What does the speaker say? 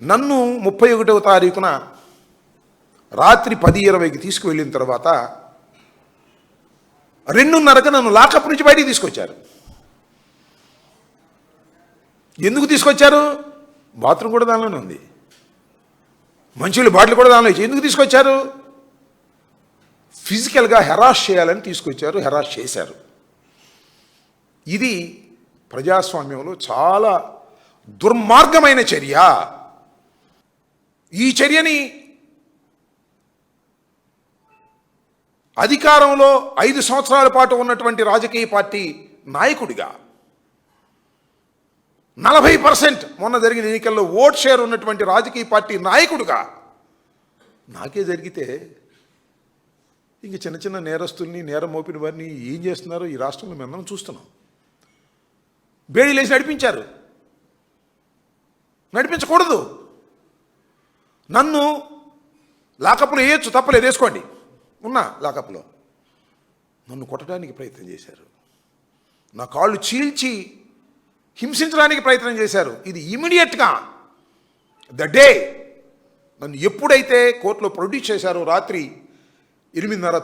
నన్ను 31వ తారీఖున రాత్రి 10:20కి తీసుకువెళ్ళిన తర్వాత 2:30కి నన్ను లాకప్ నుంచి బయటికి తీసుకొచ్చారు. ఎందుకు తీసుకొచ్చారు? బాత్రూమ్ కూడా దానిలోనే ఉంది, మంచినీళ్ళ బాటిల్ కూడా దానిలో ఇచ్చి ఎందుకు తీసుకొచ్చారు? ఫిజికల్గా హెరాస్ చేయాలని తీసుకొచ్చారు, హెరాస్ చేశారు. ఇది ప్రజాస్వామ్యంలో చాలా దుర్మార్గమైన చర్య. ఈ చర్యని అధికారంలో 5 సంవత్సరాల పాటు ఉన్నటువంటి రాజకీయ పార్టీ నాయకుడిగా 40% మొన్న జరిగిన ఎన్నికల్లో ఓట్ షేర్ ఉన్నటువంటి రాజకీయ పార్టీ నాయకుడిగా నాకే జరిగితే ఇంక చిన్న చిన్న నేరస్తుల్ని, నేరం మోపిన వారిని ఏం చేస్తున్నారో ఈ రాష్ట్రంలో మేము చూస్తున్నాం. బేడీలేసి నడిపించారు. నడిపించకూడదు. నన్ను లాకప్లో వేయచ్చు, తప్పలేదు, వేసుకోండి, ఉన్నా లాకప్లో. నన్ను కొట్టడానికి ప్రయత్నం చేశారు, నా కాళ్ళు చీల్చి హింసించడానికి ప్రయత్నం చేశారు. ఇది ఇమీడియట్గా ద డే నన్ను ఎప్పుడైతే కోర్టులో ప్రొడ్యూస్ చేశారో రాత్రి 8:30